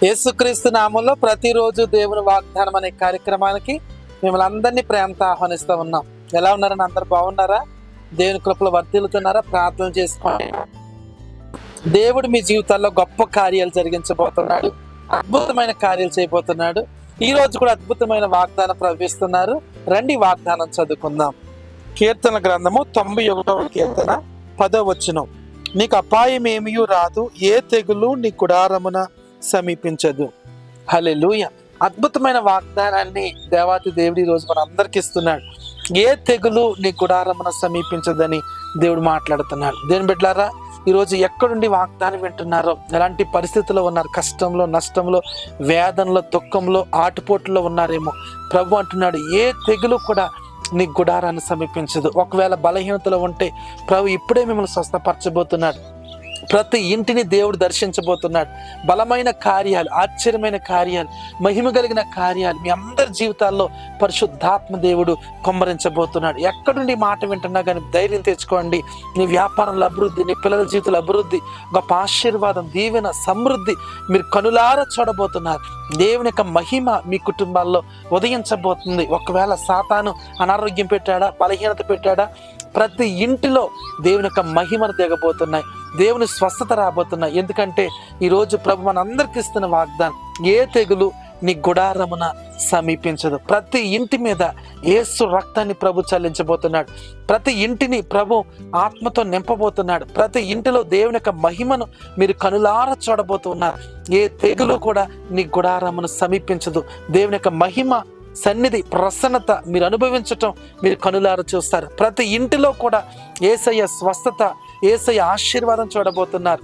యేసుక్రీస్తు నామంలో ప్రతిరోజు దేవుని వాగ్దానం అనే కార్యక్రమానికి మిమ్మల్ని అందరినీ ప్రేమతో ఆహ్వానిస్తూ ఉన్నాం. ఎలా ఉన్నారని అందరు బాగున్నారా? దేవుని కృపలో వర్ధిల్లుతున్నారా? ప్రార్థన చేసుకోండి. దేవుడు మీ జీవితాల్లో గొప్ప కార్యాలు జరిగించబోతున్నాడు, అద్భుతమైన కార్యాలు చేయబోతున్నాడు. ఈ రోజు కూడా అద్భుతమైన వాగ్దానం ప్రవేశిస్తున్నారు. రండి వాగ్దానం చదువుకుందాం. కీర్తన గ్రంథము 91వ కీర్తన 10వ వచనం. నీకు అపాయం ఏమీ రాదు, ఏ తెగులు నీ గుడారమున సమీపించదు. హల్లెలూయా. అద్భుతమైన వాగ్దానాన్ని దేవాతి దేవుడు ఈ రోజు మన అందరికి ఇస్తున్నాడు. ఏ తెగులు నీ గుడారమున సమీపించదని దేవుడు మాట్లాడుతున్నాడు. దేని బిడ్డలారా, ఈరోజు ఎక్కడుండి వాగ్దానం వింటున్నారో, ఎలాంటి పరిస్థితుల్లో ఉన్నారు, కష్టంలో, నష్టంలో, వేదనలో, దుఃఖంలో, ఆటుపోటులో ఉన్నారేమో, ప్రభు అంటున్నాడు ఏ తెగులు కూడా నీ గుడారాన్ని సమీపించదు. ఒకవేళ బలహీనతలో ఉంటే ప్రభు ఇప్పుడే మిమ్మల్ని స్వస్థపరచబోతున్నాడు. ప్రతి ఇంటిని దేవుడు దర్శించబోతున్నాడు. బలమైన కార్యాలు, ఆశ్చర్యమైన కార్యాలు, మహిమ కలిగిన కార్యాలు మీ అందరి జీవితాల్లో పరిశుద్ధాత్మ దేవుడు కుమ్మరించబోతున్నాడు. ఎక్కడుండి మాట వింటున్నా కానీ ధైర్యం తెచ్చుకోండి. నీ వ్యాపారంలో అభివృద్ధి, నీ పిల్లల జీవితంలో అభివృద్ధి, గొప్ప ఆశీర్వాదం, దీవెన, సమృద్ధి మీరు కనులారా చూడబోతున్నారు. దేవుని యొక్క మహిమ మీ కుటుంబాల్లో ఉదయించబోతుంది. ఒకవేళ సాతాను అనారోగ్యం పెట్టాడా, బలహీనత పెట్టాడా, ప్రతి ఇంటిలో దేవుని యొక్క మహిమను దిగబోతున్నాయి, దేవుని స్వస్థత రాబోతున్నాయి. ఎందుకంటే ఈరోజు ప్రభు మన అందరికి ఇస్తున్న వాగ్దానం, ఏ తెగులు నీ గుడారమున సమీపించదు. ప్రతి ఇంటి మీద యేసు రక్తాన్ని ప్రభు చల్లించబోతున్నాడు. ప్రతి ఇంటిని ప్రభు ఆత్మతో నింపబోతున్నాడు. ప్రతి ఇంటిలో దేవుని యొక్క మహిమను మీరు కనులారా చూడబోతున్నారు. ఏ తెగులు కూడా నీ గుడారమును సమీపించదు. దేవుని యొక్క మహిమ, సన్నిధి, ప్రసన్నత మీరు అనుభవించటం మీరు కనులారా చూస్తారు. ప్రతి ఇంటిలో కూడా యేసయ్య స్వస్థత, యేసయ్య ఆశీర్వాదం చూడబోతున్నారు.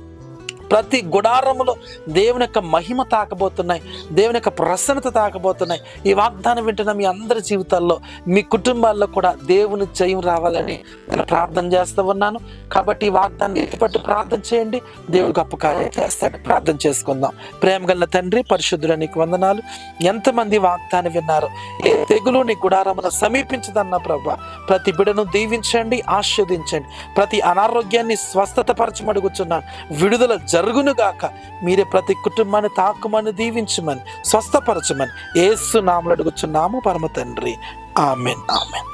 ప్రతి గుడారములో దేవుని యొక్క మహిమ తాకబోతున్నాయి, దేవుని యొక్క ప్రసన్నత తాకబోతున్నాయి. ఈ వాగ్దానం వింటున్న మీ అందరి జీవితాల్లో, మీ కుటుంబాల్లో కూడా దేవుని జయం రావాలని నేను ప్రార్థన చేస్తూ ఉన్నాను. కాబట్టి ఈ వాగ్దాన్ని ఎత్తిపట్టి ప్రార్థన చేయండి. దేవుడు గొప్ప కార్యం చేస్తాడు. ప్రార్థన చేసుకుందాం. ప్రేమ గల తండ్రి, పరిశుద్ధుడా నీకు వందనాలు. ఎంతమంది వాగ్దానం విన్నారు, ఏ తెగులు నీ గుడారమున సమీపించదన్న ప్రభు, ప్రతి బిడను దీవించండి, ఆశీర్వదించండి. ప్రతి అనారోగ్యాన్ని స్వస్థత పరచమడుగుచున్నాను. విడుదల జరుగునుగాక. మీరే ప్రతి కుటుంబాన్ని తాకుమని, దీవించమని, స్వస్థపరచమని యేసు నామములో అడుగుచున్నాము పరమ తండ్రి. Amen, amen.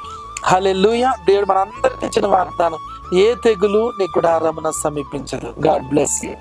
హల్లెలూయా. దేవుడు మనందరికీ ఇచ్చిన వాగ్దానం, ఏ తెగులు నీ గుడారమున సమీపించదు. God bless you.